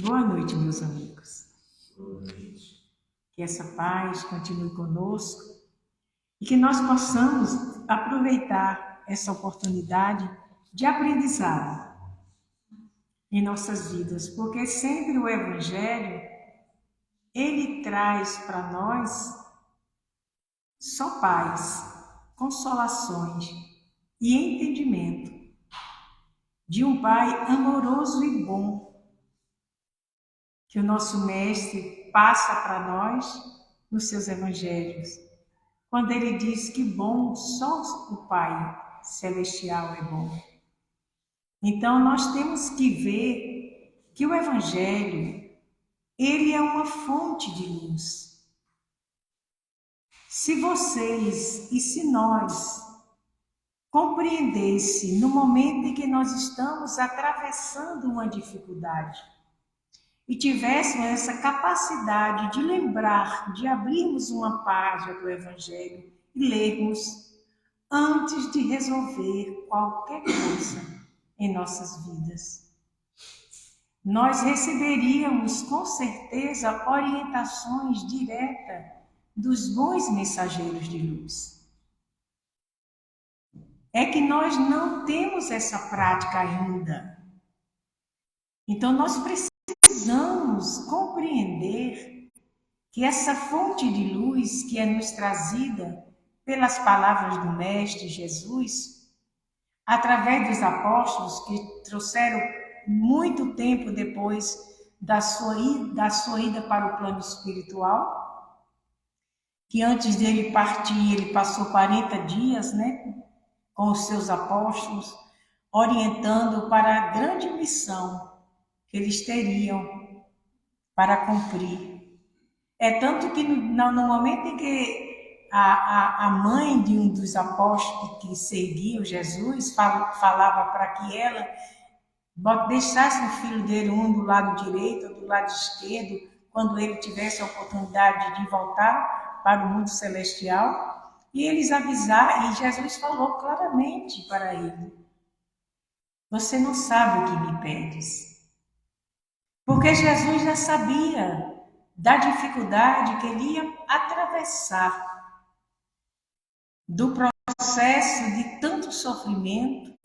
Boa noite, meus amigos. Que essa paz continue conosco e que nós possamos aproveitar essa oportunidade de aprendizado em nossas vidas, porque sempre o Evangelho, ele traz para nós só paz, consolações e entendimento de um Pai amoroso e bom, que o nosso Mestre passa para nós nos seus Evangelhos, quando ele diz que bom só o Pai Celestial é bom. Então nós temos que ver que o Evangelho, ele é uma fonte de luz. Se vocês e se nós compreendesse no momento em que nós estamos atravessando uma dificuldade e tivéssemos essa capacidade de lembrar, de abrirmos uma página do Evangelho e lermos antes de resolver qualquer coisa em nossas vidas, nós receberíamos com certeza orientações diretas dos bons mensageiros de luz. É que nós não temos essa prática ainda. Então nós precisamos compreender que essa fonte de luz que é nos trazida pelas palavras do Mestre Jesus, através dos apóstolos que trouxeram muito tempo depois da sua ida para o plano espiritual, que antes dele partir, ele passou 40 dias, com os seus apóstolos, orientando para a grande missão que eles teriam para cumprir. É tanto que no momento em que a mãe de um dos apóstolos que seguiam Jesus falava para que ela deixasse o filho dele um do lado direito ou do lado esquerdo, quando ele tivesse a oportunidade de voltar para o mundo celestial, e eles avisaram, e Jesus falou claramente para ele: você não sabe o que me pedes. Porque Jesus já sabia da dificuldade que ele ia atravessar, do processo de tanto sofrimento,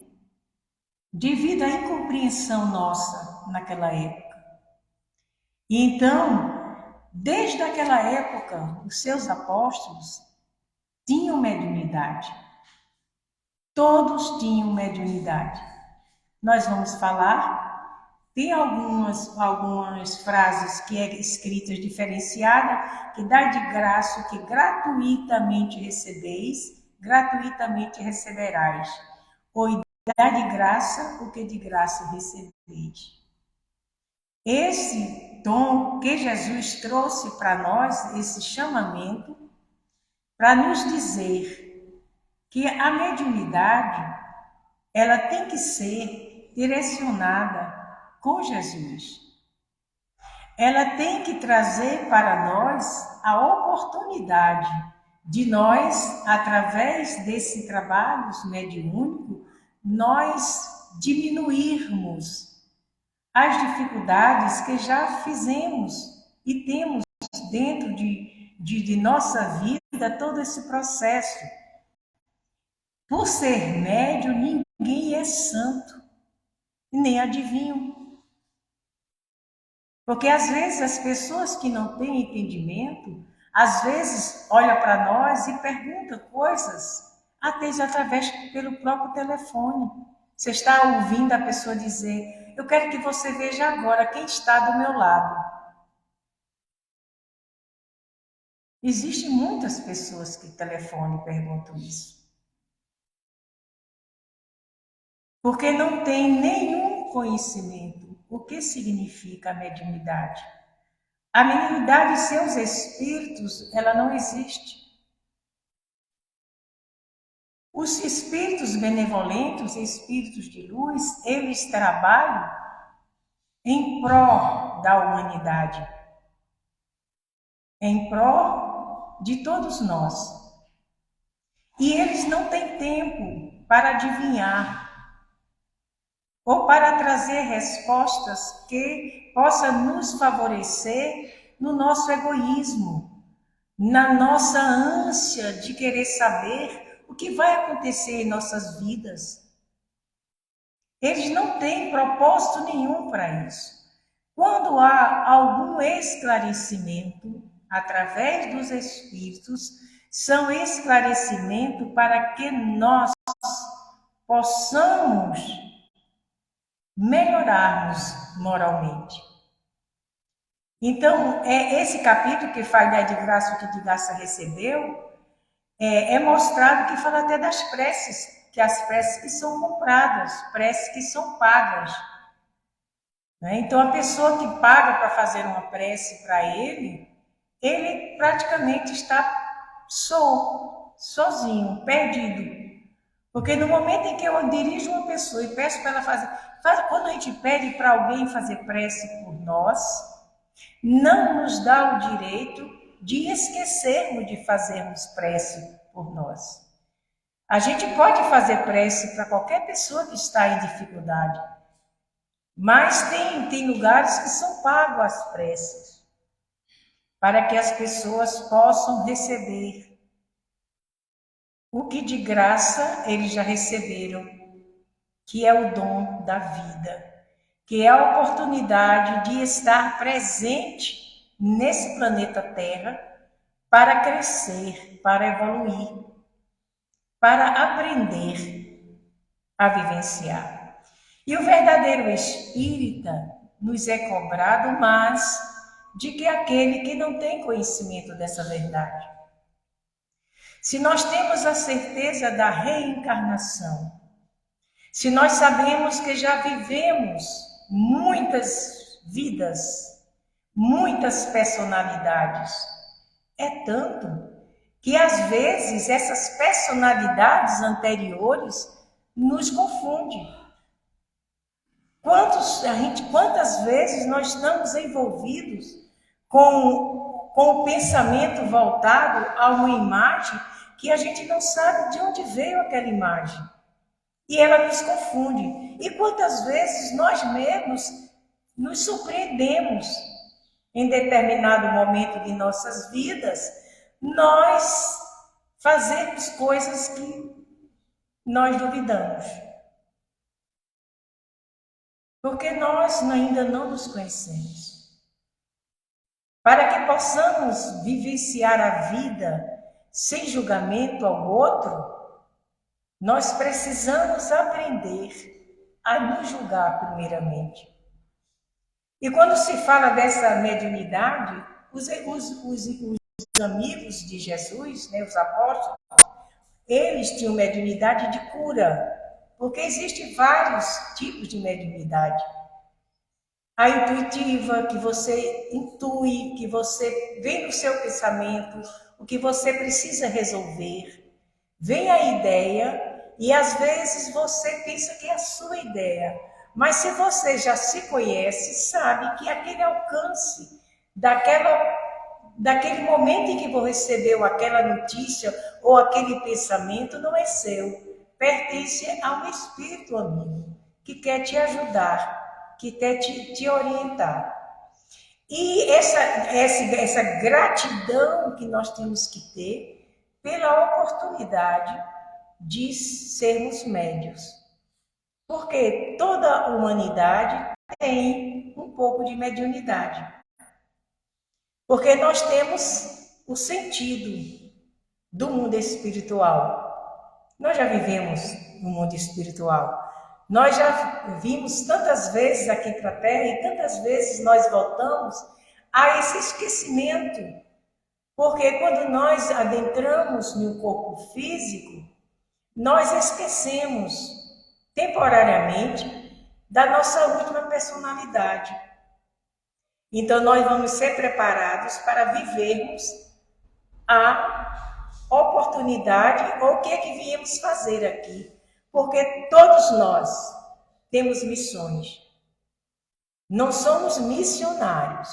devido à incompreensão nossa naquela época. E então, desde aquela época, os seus apóstolos tinham mediunidade. Todos tinham mediunidade. Nós vamos falar, tem algumas frases que é escritas diferenciada, que dá de graça o que gratuitamente recebeis, gratuitamente receberás. Ou dá de graça o que de graça recebeis. Esse dom que Jesus trouxe para nós, esse chamamento, para nos dizer que a mediunidade, ela tem que ser direcionada com Jesus. Ela tem que trazer para nós a oportunidade de nós, através desse trabalho mediúnico, nós diminuirmos as dificuldades que já fizemos e temos dentro de nossa vida todo esse processo. Por ser médium, ninguém é santo, nem adivinho. Porque às vezes as pessoas que não têm entendimento, às vezes olham para nós e perguntam coisas, até através pelo próprio telefone. Você está ouvindo a pessoa dizer: eu quero que você veja agora quem está do meu lado. Existem muitas pessoas que telefonam e perguntam isso. Porque não tem nenhum conhecimento o que significa a mediunidade. A mediunidade e seus espíritos, ela não existe. Os espíritos benevolentes, espíritos de luz, eles trabalham em prol da humanidade, em prol de todos nós. E eles não têm tempo para adivinhar. ou para trazer respostas que possam nos favorecer no nosso egoísmo, na nossa ânsia de querer saber o que vai acontecer em nossas vidas. Eles não têm propósito nenhum para isso. Quando há algum esclarecimento através dos Espíritos, são esclarecimento para que nós possamos melhorarmos moralmente. Então, esse capítulo que fala da de graça o que de graça recebeu, é mostrado que fala até das preces, que as preces que são compradas, preces que são pagas. Né? Então, a pessoa que paga para fazer uma prece para ele praticamente está sozinho, perdido. Porque no momento em que eu dirijo uma pessoa e peço para ela fazer, quando a gente pede para alguém fazer prece por nós, não nos dá o direito de esquecermos de fazermos prece por nós. A gente pode fazer prece para qualquer pessoa que está em dificuldade, mas tem lugares que são pagos as preces, para que as pessoas possam receber o que de graça eles já receberam, que é o dom da vida, que é a oportunidade de estar presente nesse planeta Terra para crescer, para evoluir, para aprender a vivenciar. E o verdadeiro espírita nos é cobrado mais de que aquele que não tem conhecimento dessa verdade. Se nós temos a certeza da reencarnação, se nós sabemos que já vivemos muitas vidas, muitas personalidades, é tanto que às vezes essas personalidades anteriores nos confundem. Quantas vezes nós estamos envolvidos com o pensamento voltado a uma imagem que a gente não sabe de onde veio aquela imagem. E ela nos confunde. E quantas vezes nós mesmos nos surpreendemos em determinado momento de nossas vidas, nós fazemos coisas que nós duvidamos. Porque nós ainda não nos conhecemos. Para que possamos vivenciar a vida sem julgamento ao outro, nós precisamos aprender a nos julgar primeiramente. E quando se fala dessa mediunidade, os amigos de Jesus, né, os apóstolos, eles tinham mediunidade de cura, porque existem vários tipos de mediunidade. A intuitiva, que você intui, que você vê no seu pensamento o que você precisa resolver. Vem a ideia e às vezes você pensa que é a sua ideia. Mas se você já se conhece, sabe que aquele alcance daquele momento em que você recebeu aquela notícia ou aquele pensamento não é seu. Pertence ao Espírito amigo, que quer te ajudar, que quer te orientar. E essa gratidão que nós temos que ter pela oportunidade de sermos médios. Porque toda a humanidade tem um pouco de mediunidade. Porque nós temos o sentido do mundo espiritual. Nós já vivemos no mundo espiritual. Nós já vimos tantas vezes aqui para a Terra e tantas vezes nós voltamos a esse esquecimento. Porque quando nós adentramos no corpo físico, nós esquecemos temporariamente da nossa última personalidade. Então nós vamos ser preparados para vivermos a oportunidade ou o que é que viemos fazer aqui. Porque todos nós temos missões. Não somos missionários.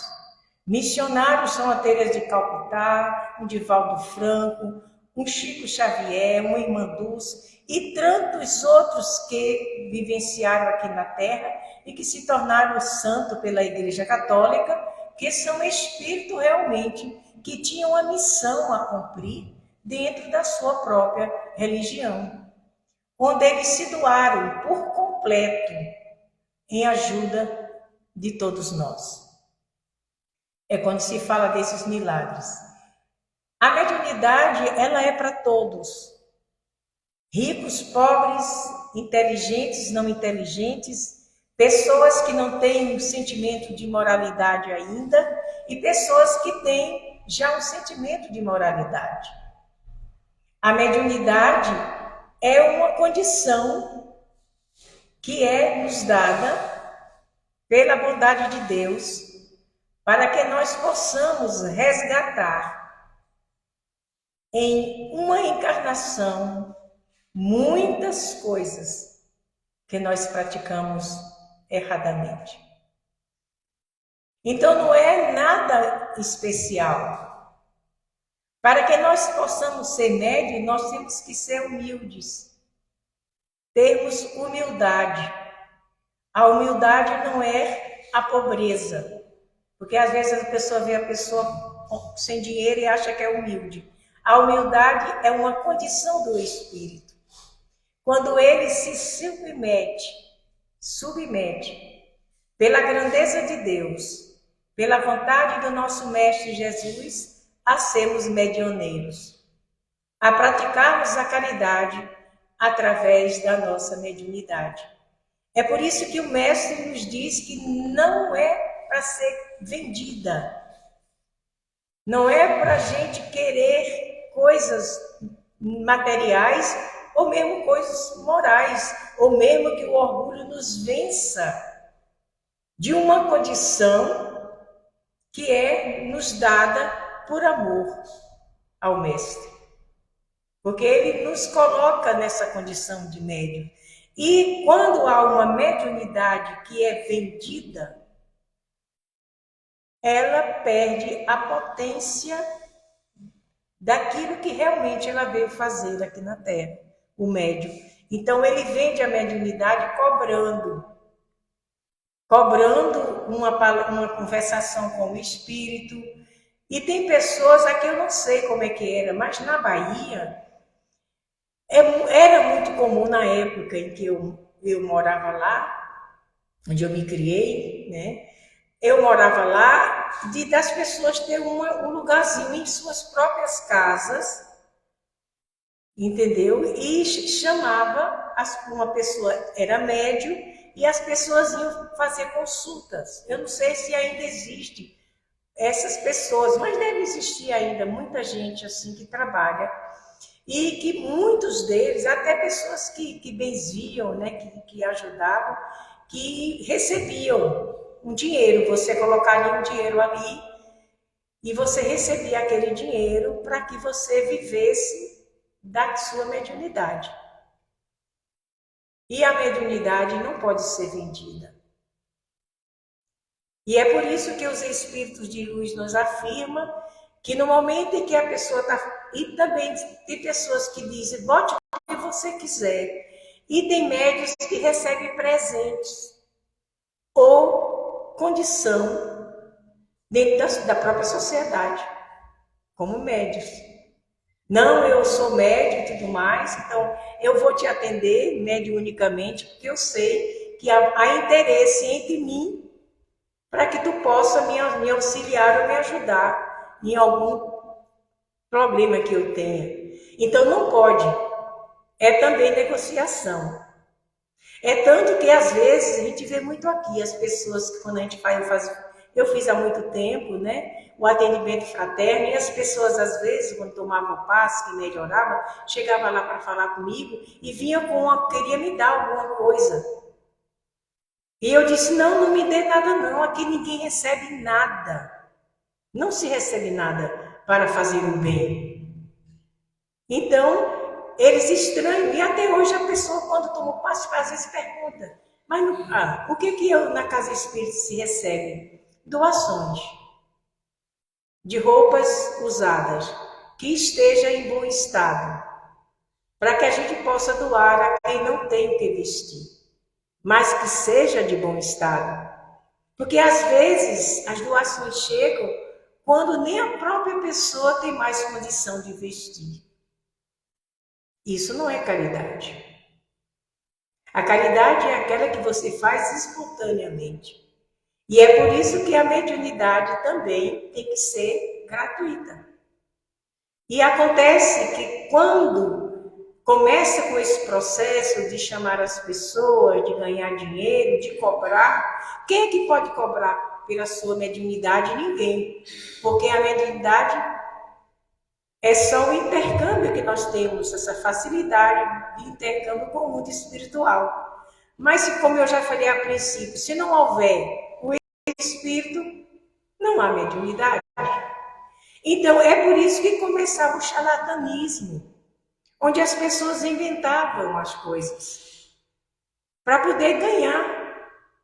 Missionários são a Teresa de Calcutá, um Divaldo Franco, um Chico Xavier, uma Irmã Dulce. e tantos outros que vivenciaram aqui na Terra e que se tornaram santos pela Igreja Católica, que são espíritos realmente que tinham a missão a cumprir dentro da sua própria religião, onde eles se doaram por completo em ajuda de todos nós. É quando se fala desses milagres. A mediunidade, ela é para todos. Ricos, pobres, inteligentes, não inteligentes, pessoas que não têm um sentimento de moralidade ainda e pessoas que têm já um sentimento de moralidade. A mediunidade é uma condição que é nos dada pela bondade de Deus para que nós possamos resgatar em uma encarnação muitas coisas que nós praticamos erradamente. Então não é nada especial. Para que nós possamos ser médios, nós temos que ser humildes. Termos humildade. A humildade não é a pobreza. Porque às vezes a pessoa vê a pessoa sem dinheiro e acha que é humilde. A humildade é uma condição do espírito. Quando ele se submete pela grandeza de Deus, pela vontade do nosso Mestre Jesus, a sermos medianeiros, a praticarmos a caridade através da nossa mediunidade. É por isso que o Mestre nos diz que não é para ser vendida, não é para a gente querer coisas materiais ou mesmo coisas morais, ou mesmo que o orgulho nos vença de uma condição que é nos dada por amor ao Mestre. Porque ele nos coloca nessa condição de médium. E quando há uma mediunidade que é vendida, ela perde a potência daquilo que realmente ela veio fazer aqui na Terra, o médium. Então ele vende a mediunidade cobrando uma conversação com o espírito. E tem pessoas, aqui eu não sei como é que era, mas na Bahia era muito comum na época em que eu morava lá, onde eu me criei, né? Eu morava lá, das pessoas terem um lugarzinho em suas próprias casas, entendeu? E chamava, uma pessoa era médium, e as pessoas iam fazer consultas. Eu não sei se ainda existe essas pessoas, mas deve existir ainda muita gente assim que trabalha, e que muitos deles, até pessoas que benziam, né, que ajudavam, que recebiam um dinheiro, você colocaria um dinheiro ali e você recebia aquele dinheiro para que você vivesse da sua mediunidade. E a mediunidade não pode ser vendida. E é por isso que os espíritos de luz nos afirmam que no momento em que a pessoa está... E também tem pessoas que dizem, bote o que você quiser. E tem médios que recebem presentes ou condição dentro da própria sociedade, como médios. Não, eu sou médio e tudo mais, então eu vou te atender mediunicamente, porque eu sei que há interesse entre mim para que tu possa me auxiliar ou me ajudar em algum problema que eu tenha. Então não pode. É também negociação. É tanto que às vezes a gente vê muito aqui as pessoas que quando a gente eu fiz há muito tempo, né, o atendimento fraterno, e as pessoas às vezes quando tomavam o passe, que melhorava, chegava lá para falar comigo e vinha queria me dar alguma coisa. E eu disse, não me dê nada não, aqui ninguém recebe nada. Não se recebe nada para fazer o bem. Então, eles estranham, e até hoje a pessoa, quando toma o passe, às vezes pergunta, mas o que na casa espírita se recebe? Doações de roupas usadas, que esteja em bom estado, para que a gente possa doar a quem não tem o que vestir, mas que seja de bom estado. Porque às vezes as doações chegam quando nem a própria pessoa tem mais condição de vestir. Isso não é caridade. A caridade é aquela que você faz espontaneamente. E é por isso que a mediunidade também tem que ser gratuita. E acontece que quando começa com esse processo de chamar as pessoas, de ganhar dinheiro, de cobrar, quem é que pode cobrar pela sua mediunidade? Ninguém. Porque a mediunidade é só o intercâmbio que nós temos, essa facilidade de intercâmbio com o mundo espiritual. Mas, como eu já falei a princípio, se não houver o espírito, não há mediunidade. Então, é por isso que começava o charlatanismo, onde as pessoas inventavam as coisas para poder ganhar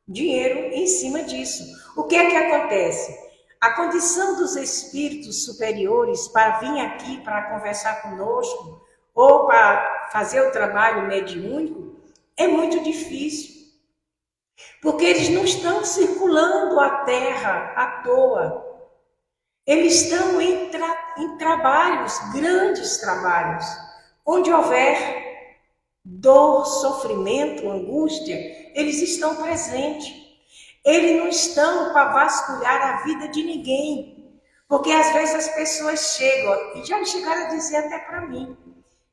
dinheiro em cima disso. O que é que acontece? A condição dos espíritos superiores para vir aqui para conversar conosco ou para fazer o trabalho mediúnico é muito difícil, porque eles não estão circulando a Terra à toa. Eles estão em trabalhos, grandes trabalhos, onde houver dor, sofrimento, angústia, eles estão presentes. Eles não estão para vasculhar a vida de ninguém, porque às vezes as pessoas chegam, e já chegaram a dizer até para mim,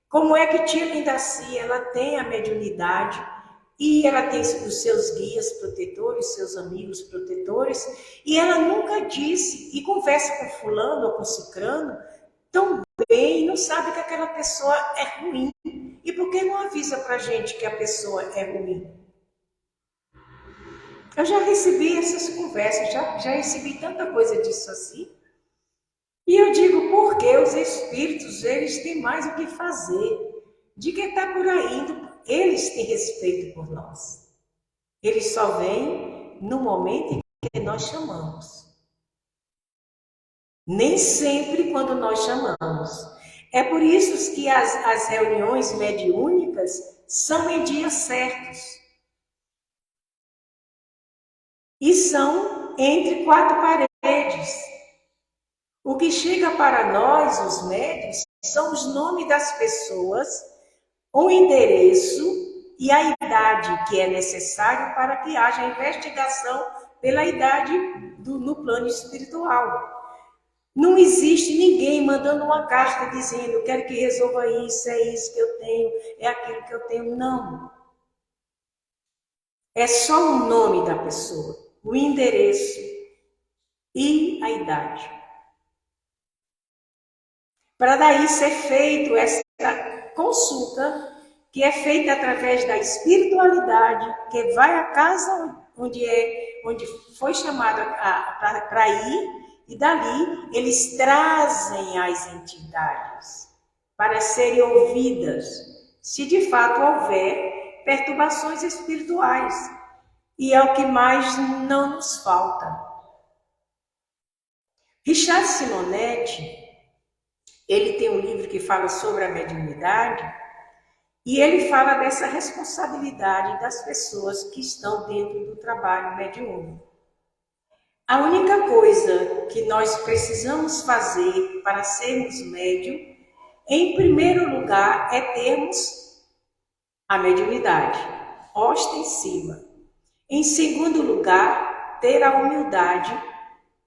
como é que tia Lindaci, ela tem a mediunidade, e ela tem os seus guias protetores, seus amigos protetores, e ela nunca disse, e conversa com fulano ou com cicrano, tão bem, e não sabe que aquela pessoa é ruim. E por que não avisa pra gente que a pessoa é ruim? Eu já recebi essas conversas, já recebi tanta coisa disso assim. E eu digo, porque os espíritos, eles têm mais o que fazer. De quem está por aí, eles têm respeito por nós. Eles só vêm no momento em que nós chamamos. Nem sempre quando nós chamamos. É por isso que as reuniões mediúnicas são em dias certos. E são entre quatro paredes. O que chega para nós, os médiuns, são os nomes das pessoas, o endereço e a idade que é necessário para que haja investigação pela idade no plano espiritual. Não existe ninguém mandando uma carta dizendo, eu quero que resolva isso, é isso que eu tenho, é aquilo que eu tenho. Não. É só o nome da pessoa, o endereço e a idade. Para daí ser feito essa consulta, que é feita através da espiritualidade, que vai à casa onde foi chamado para ir, e dali eles trazem as entidades para serem ouvidas, se de fato houver perturbações espirituais. E é o que mais não nos falta. Richard Simonetti, ele tem um livro que fala sobre a mediunidade, e ele fala dessa responsabilidade das pessoas que estão dentro do trabalho mediúnico. A única coisa que nós precisamos fazer para sermos médium, em primeiro lugar, é termos a mediunidade ostensiva. Em segundo lugar, ter a humildade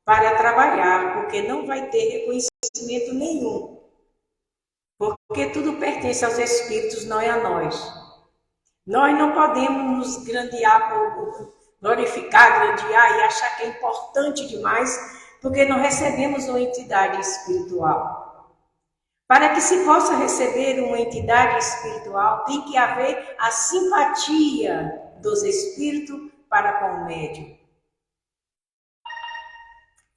para trabalhar, porque não vai ter reconhecimento nenhum. Porque tudo pertence aos espíritos, não é a nós. Nós não podemos nos grandear, glorificar, grandear e achar que é importante demais, porque não recebemos uma entidade espiritual. Para que se possa receber uma entidade espiritual, tem que haver a simpatia dos espíritos para com o médium.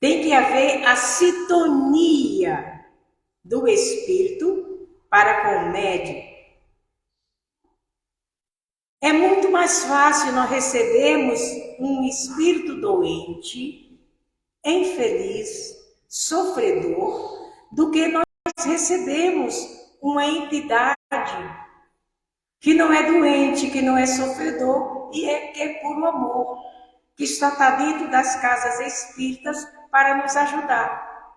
Tem que haver a sintonia do espírito para com o médium. É muito mais fácil nós recebermos um espírito doente, infeliz, sofredor, do que nós recebemos uma entidade que não é doente, que não é sofredor e que é puro amor, que está dentro das casas espíritas para nos ajudar,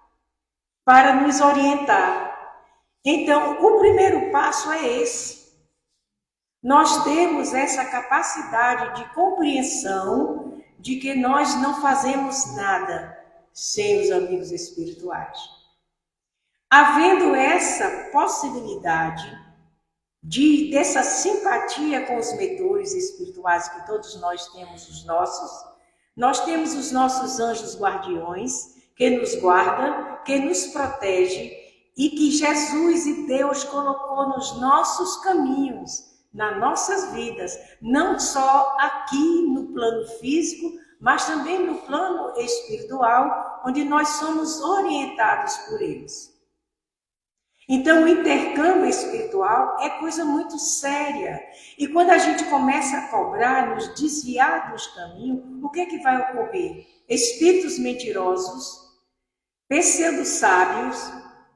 para nos orientar. Então, o primeiro passo é esse. Nós temos essa capacidade de compreensão de que nós não fazemos nada sem os amigos espirituais. Havendo essa possibilidade dessa simpatia com os mentores espirituais, que todos nós temos nós temos os nossos anjos guardiões, que nos guardam, que nos protege e que Jesus e Deus colocou nos nossos caminhos, nas nossas vidas, não só aqui no plano físico, mas também no plano espiritual, onde nós somos orientados por eles. Então, o intercâmbio espiritual é coisa muito séria. E quando a gente começa a cobrar, nos desviar dos caminhos, o que é que vai ocorrer? Espíritos mentirosos, pseudo-sábios,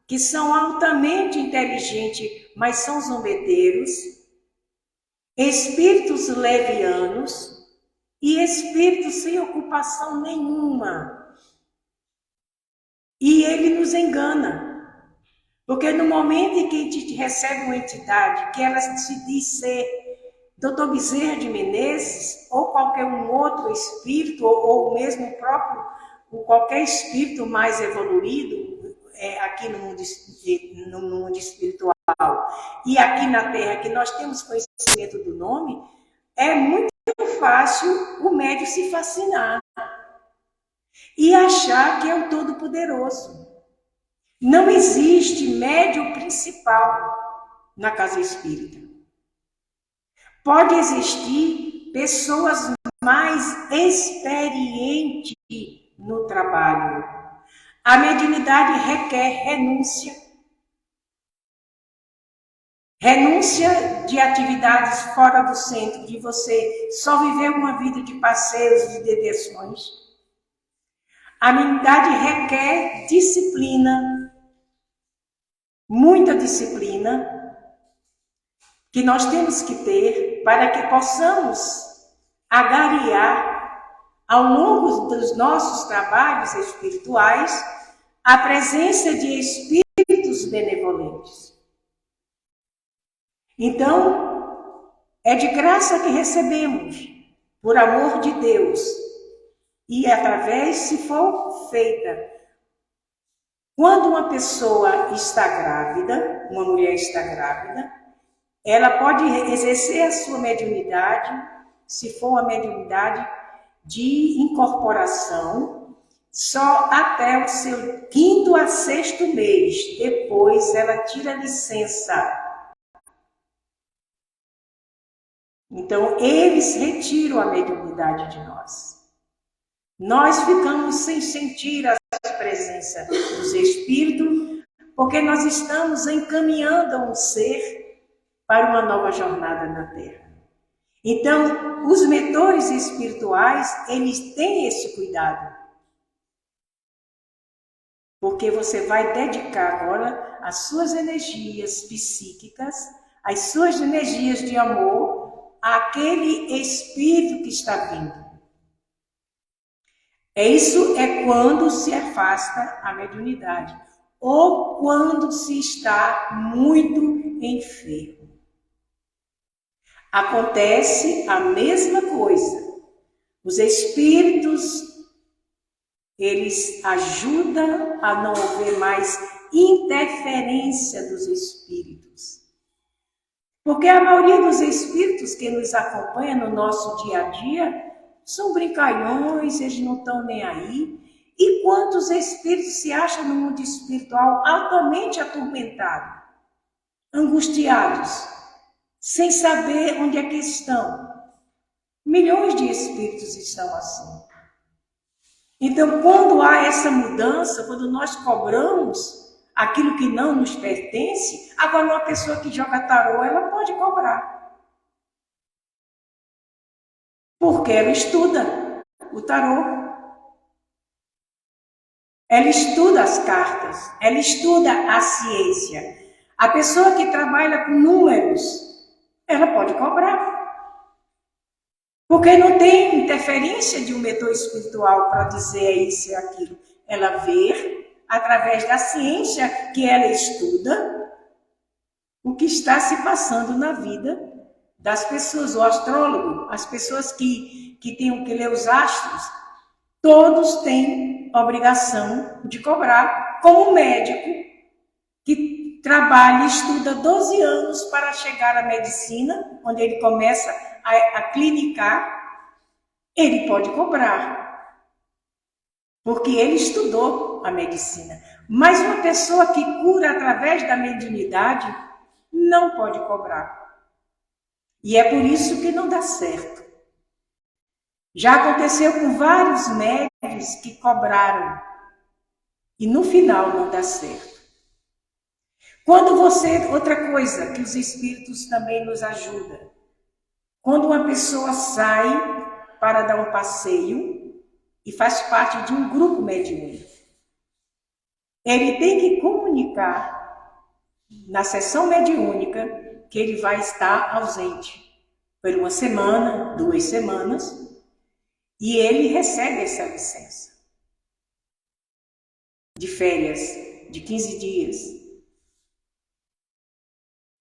que são altamente inteligentes, mas são zombeteiros, espíritos levianos e espíritos sem ocupação nenhuma. E ele nos engana. Porque no momento em que a gente recebe uma entidade, que ela se diz ser Dr. Bezerra de Menezes, ou qualquer um outro espírito, ou mesmo o próprio, qualquer espírito mais evoluído, aqui no mundo espiritual, e aqui na Terra, que nós temos conhecimento do nome, é muito fácil o médium se fascinar e achar que é o Todo-Poderoso. Não existe médium principal na casa espírita. Pode existir pessoas mais experientes no trabalho. A mediunidade requer renúncia. Renúncia de atividades fora do centro, de você só viver uma vida de passeios e de diversões. A mediunidade requer disciplina. Muita disciplina que nós temos que ter para que possamos agariar ao longo dos nossos trabalhos espirituais a presença de espíritos benevolentes. Então, é de graça que recebemos, por amor de Deus, e através, se for feita. Quando uma pessoa está grávida, uma mulher está grávida, ela pode exercer a sua mediunidade, se for uma mediunidade de incorporação, só até o seu 5º a 6º mês. Depois ela tira licença. Então, eles retiram a mediunidade de nós. Nós ficamos sem sentir a presença dos espíritos, porque nós estamos encaminhando um ser para uma nova jornada na Terra. Então, os mentores espirituais, eles têm esse cuidado. Porque você vai dedicar agora as suas energias psíquicas, as suas energias de amor àquele espírito que está vindo. Isso é quando se afasta a mediunidade, ou quando se está muito enfermo. Acontece a mesma coisa. Os espíritos, eles ajudam a não haver mais interferência dos espíritos. Porque a maioria dos espíritos que nos acompanham no nosso dia a dia são brincalhões, eles não estão nem aí. E quantos espíritos se acham no mundo espiritual altamente atormentados, angustiados, sem saber onde é que estão? Milhões de espíritos estão assim. Então, quando há essa mudança, quando nós cobramos aquilo que não nos pertence, agora uma pessoa que joga tarô, ela pode cobrar. Porque ela estuda o tarô. Ela estuda as cartas, ela estuda a ciência. A pessoa que trabalha com números, ela pode cobrar. Porque não tem interferência de um mentor espiritual para dizer é isso e aquilo. Ela vê, através da ciência que ela estuda, o que está se passando na vida das pessoas. O astrólogo, as pessoas que têm que ler os astros, todos têm obrigação de cobrar, como um médico que trabalha e estuda 12 anos para chegar à medicina, onde ele começa a clinicar, ele pode cobrar, porque ele estudou a medicina. Mas uma pessoa que cura através da mediunidade não pode cobrar. E é por isso que não dá certo. Já aconteceu com vários médicos que cobraram e no final não dá certo. Quando outra coisa que os espíritos também nos ajudam, quando uma pessoa sai para dar um passeio e faz parte de um grupo mediúnico, ele tem que comunicar na sessão mediúnica que ele vai estar ausente por uma semana, 2 semanas, e ele recebe essa licença de férias de 15 dias.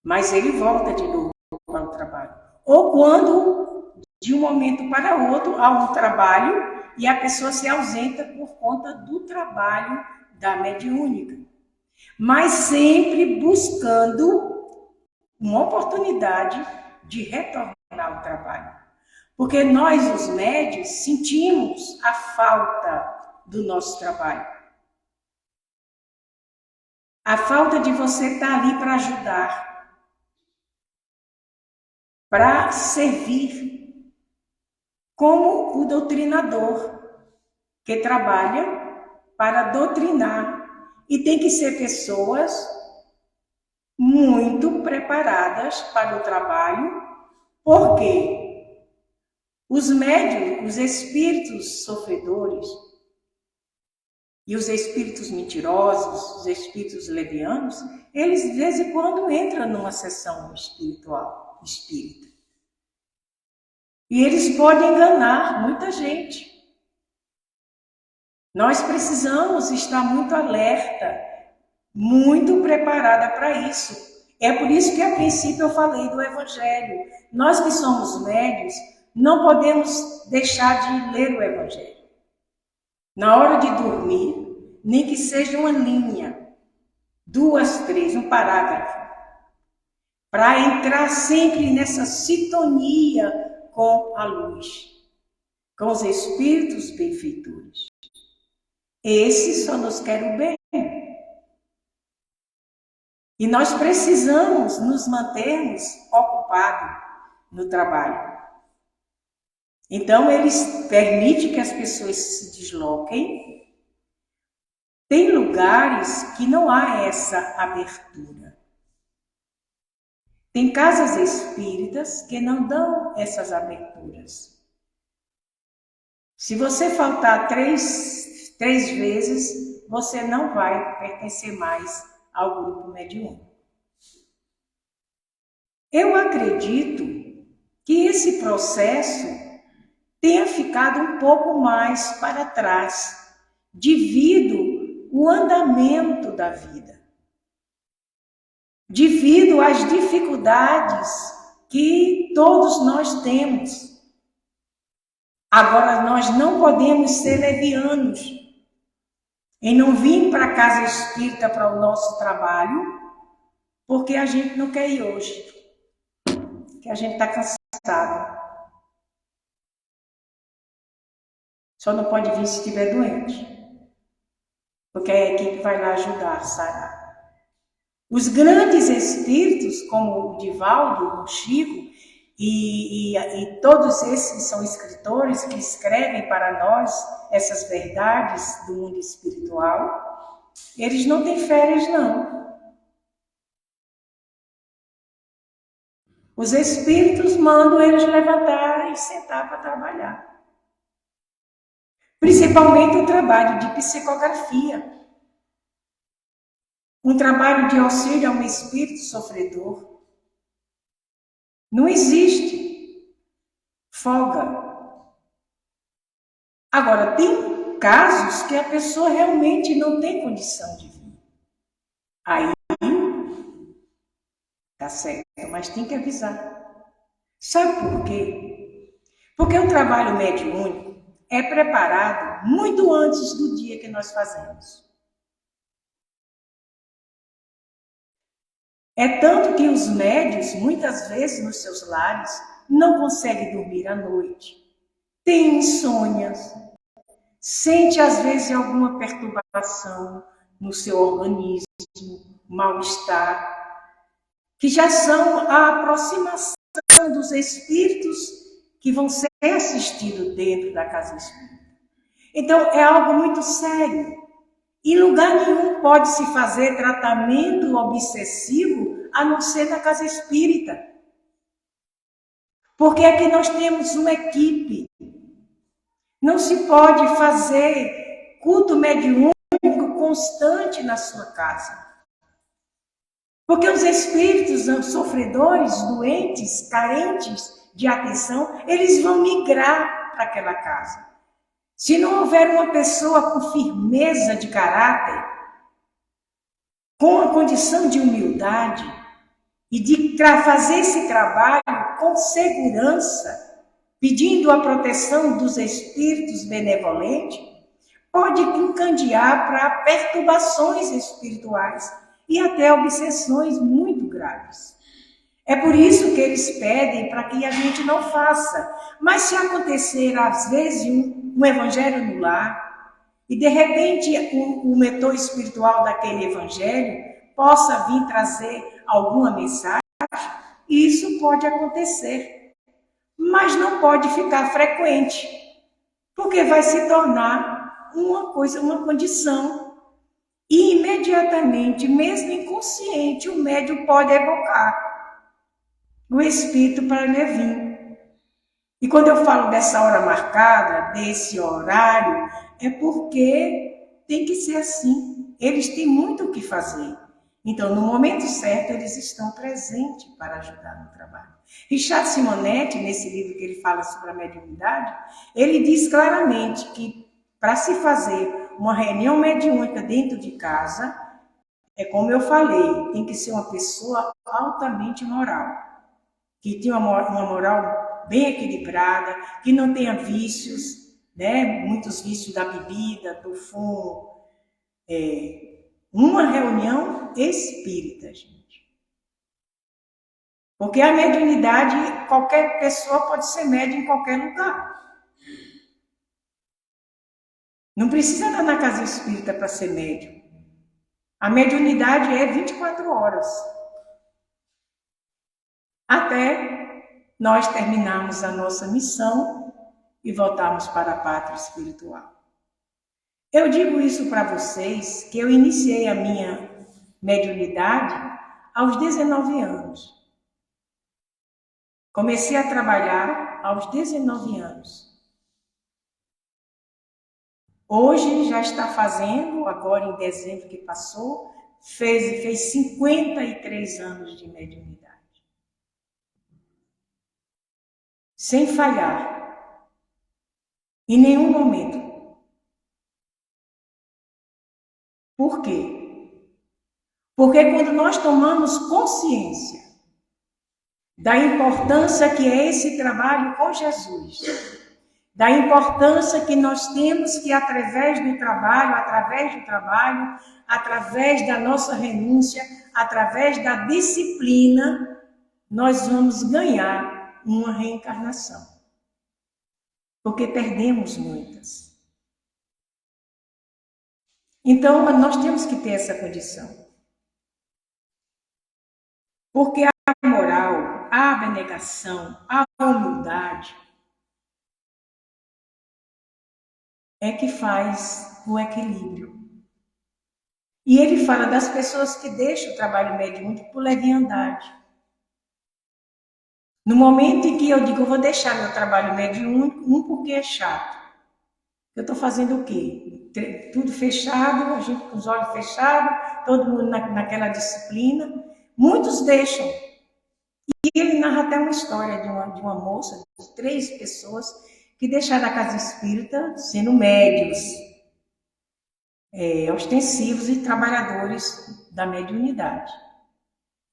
Mas ele volta de novo para o trabalho. Ou quando, de um momento para outro, há um trabalho e a pessoa se ausenta por conta do trabalho da mediúnica. Mas sempre buscando uma oportunidade de retornar ao trabalho. Porque nós, os médios, sentimos a falta do nosso trabalho. A falta de você estar ali para ajudar, para servir, como o doutrinador, que trabalha para doutrinar. E tem que ser pessoas muito preparadas para o trabalho, porque os médiuns, os espíritos sofredores e os espíritos mentirosos, os espíritos levianos, eles de vez em quando entram numa sessão espírita. E eles podem enganar muita gente. Nós precisamos estar muito alerta, muito preparada para isso. É por isso que a princípio eu falei do Evangelho. Nós que somos médios, não podemos deixar de ler o Evangelho. Na hora de dormir, nem que seja uma linha, 2, 3, um parágrafo, para entrar sempre nessa sintonia com a luz, com os espíritos benfeitores. Esses só nos querem o bem. E nós precisamos nos mantermos ocupados no trabalho. Então, eles permitem que as pessoas se desloquem. Tem lugares que não há essa abertura. Tem casas espíritas que não dão essas aberturas. Se você faltar três vezes, você não vai pertencer mais ao grupo mediúnico. Eu acredito que esse processo tenha ficado um pouco mais para trás, devido ao andamento da vida, devido às dificuldades que todos nós temos. Agora, nós não podemos ser levianos em não vir para a casa espírita para o nosso trabalho, porque a gente não quer ir hoje, que a gente está cansado. Só não pode vir se estiver doente, porque a equipe vai lá ajudar a sarar. Os grandes espíritos, como o Divaldo, o Chico, e todos esses que são escritores que escrevem para nós essas verdades do mundo espiritual, eles não têm férias, não. Os espíritos mandam eles levantar e sentar para trabalhar. Principalmente o trabalho de psicografia. Um trabalho de auxílio a um espírito sofredor. Não existe folga. Agora, tem casos que a pessoa realmente não tem condição de vir. Aí, tá certo, mas tem que avisar. Sabe por quê? Porque o trabalho mediúnico é preparado muito antes do dia que nós fazemos. É tanto que os médios, muitas vezes nos seus lares, não conseguem dormir à noite, têm insônias, sente às vezes alguma perturbação no seu organismo, mal-estar, que já são a aproximação dos espíritos que vão ser assistidos dentro da casa espírita. Então, é algo muito sério. Em lugar nenhum pode se fazer tratamento obsessivo a não ser na casa espírita. Porque aqui nós temos uma equipe. Não se pode fazer culto mediúnico constante na sua casa. Porque os espíritos sofredores, doentes, carentes de atenção, eles vão migrar para aquela casa. Se não houver uma pessoa com firmeza de caráter, com a condição de humildade e de fazer esse trabalho com segurança, pedindo a proteção dos espíritos benevolentes, pode encandear para perturbações espirituais e até obsessões muito graves. É por isso que eles pedem para que a gente não faça. Mas se acontecer, às vezes, um evangelho no lar, e de repente o mentor espiritual daquele evangelho possa vir trazer alguma mensagem, isso pode acontecer. Mas não pode ficar frequente, porque vai se tornar uma coisa, uma condição. E imediatamente, mesmo inconsciente, o médium pode evocar o espírito para lhe vir. E quando eu falo dessa hora marcada, desse horário, é porque tem que ser assim. Eles têm muito o que fazer. Então, no momento certo, eles estão presentes para ajudar no trabalho. Richard Simonetti, nesse livro que ele fala sobre a mediunidade, ele diz claramente que para se fazer uma reunião mediúnica dentro de casa, é como eu falei, tem que ser uma pessoa altamente moral, que tenha uma moral bem equilibrada, que não tenha vícios, né? Muitos vícios da bebida, do fumo. Uma reunião espírita, gente. Porque a mediunidade, qualquer pessoa pode ser médium em qualquer lugar. Não precisa estar na casa espírita para ser médium. A mediunidade é 24 horas. Até nós terminarmos a nossa missão e voltarmos para a pátria espiritual. Eu digo isso para vocês, que eu iniciei a minha mediunidade aos 19 anos. Comecei a trabalhar aos 19 anos. Hoje já está fazendo, agora em dezembro que passou, fez 53 anos de mediunidade. Sem falhar. Em nenhum momento. Por quê? Porque quando nós tomamos consciência da importância que é esse trabalho com Jesus, da importância que nós temos que através do trabalho, através da nossa renúncia, através da disciplina, nós vamos ganhar uma reencarnação. Porque perdemos muitas. Então, nós temos que ter essa condição. Porque a moral, a abnegação, a humildade é que faz o equilíbrio. E ele fala das pessoas que deixam o trabalho mediúnico por leviandade. No momento em que eu digo, eu vou deixar meu trabalho mediúnico, porque é chato. Eu estou fazendo o quê? Tudo fechado, a gente com os olhos fechados, todo mundo naquela disciplina. Muitos deixam. E ele narra até uma história de uma moça, de 3 pessoas, que deixaram a casa espírita sendo médios, ostensivos e trabalhadores da mediunidade.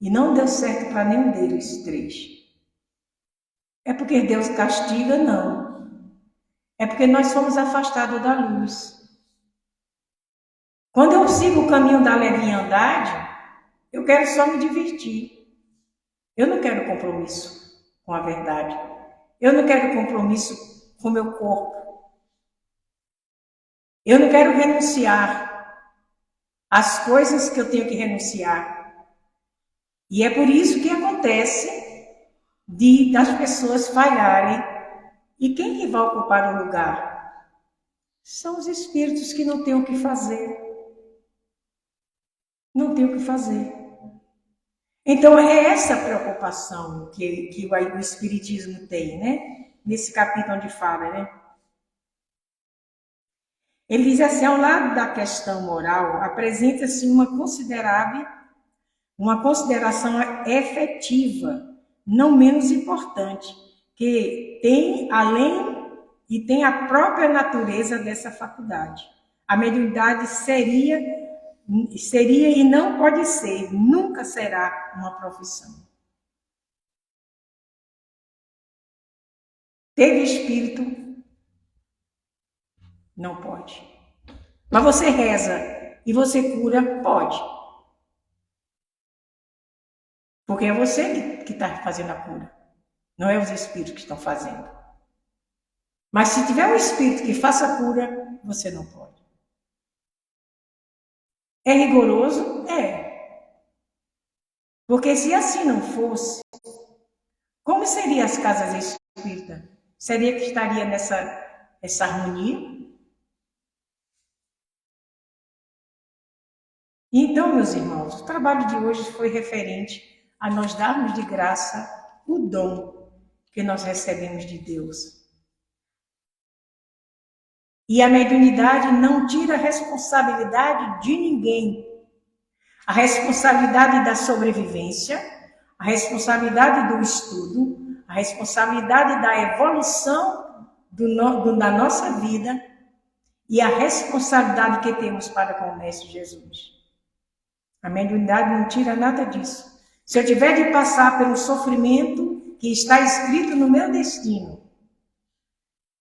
E não deu certo para nenhum deles 3. É porque Deus castiga? Não. É porque nós somos afastados da luz. Quando eu sigo o caminho da leviandade, eu quero só me divertir. Eu não quero compromisso com a verdade. Eu não quero compromisso com o meu corpo. Eu não quero renunciar às coisas que eu tenho que renunciar. E é por isso que acontece das pessoas falharem. E quem que vai ocupar o lugar? São os espíritos que não têm o que fazer. Não tem o que fazer. Então, é essa preocupação que o Espiritismo tem, né? Nesse capítulo onde fala, né? Ele diz assim, ao lado da questão moral, apresenta-se uma consideração efetiva, não menos importante, que tem além e tem a própria natureza dessa faculdade. A mediunidade seria e não pode ser, nunca será uma profissão. Teve espírito? Não pode. Mas você reza e você cura? Pode. Porque é você que está fazendo a cura. Não é os espíritos que estão fazendo. Mas se tiver um espírito que faça a cura, você não pode. É rigoroso? É. Porque se assim não fosse, como seriam as casas espíritas? Seria que estaria essa harmonia? Então, meus irmãos, o trabalho de hoje foi referente a nós darmos de graça o dom que nós recebemos de Deus. E a mediunidade não tira a responsabilidade de ninguém. A responsabilidade da sobrevivência, a responsabilidade do estudo, a responsabilidade da evolução da nossa vida e a responsabilidade que temos para com o Mestre Jesus. A mediunidade não tira nada disso. Se eu tiver de passar pelo sofrimento que está escrito no meu destino,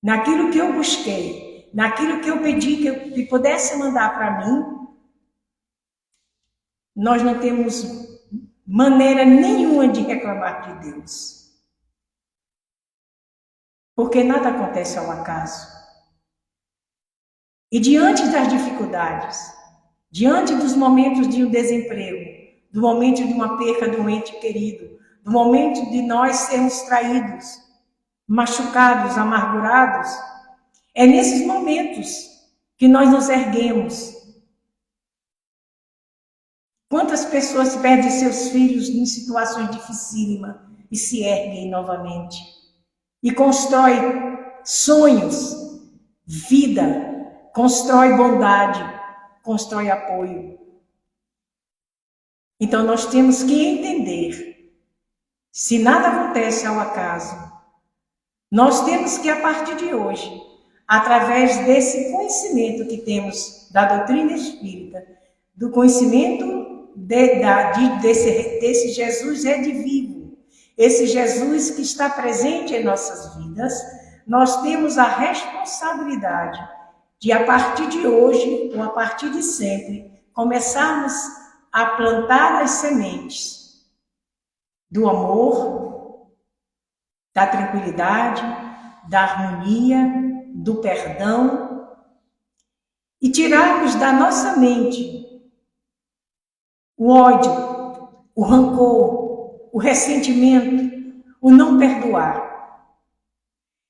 naquilo que eu busquei, naquilo que eu pedi que pudesse mandar para mim, nós não temos maneira nenhuma de reclamar de Deus. Porque nada acontece ao acaso. E diante das dificuldades, diante dos momentos de um desemprego, do momento de uma perca de um ente querido, do momento de nós sermos traídos, machucados, amargurados, é nesses momentos que nós nos erguemos. Quantas pessoas perdem seus filhos em situações dificílimas e se erguem novamente? E constrói sonhos, vida, constrói bondade, constrói apoio. Então nós temos que entender, se nada acontece ao acaso, nós temos que, a partir de hoje, através desse conhecimento que temos da doutrina espírita, do conhecimento desse Jesus redivivo, esse Jesus que está presente em nossas vidas, nós temos a responsabilidade de, a partir de hoje, ou a partir de sempre, começarmos a plantar as sementes do amor, da tranquilidade, da harmonia, do perdão e tirarmos da nossa mente o ódio, o rancor, o ressentimento, o não perdoar.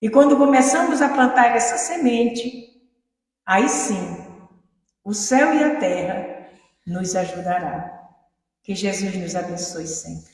E quando começamos a plantar essa semente, aí sim, o céu e a terra nos ajudará. Que Jesus nos abençoe sempre.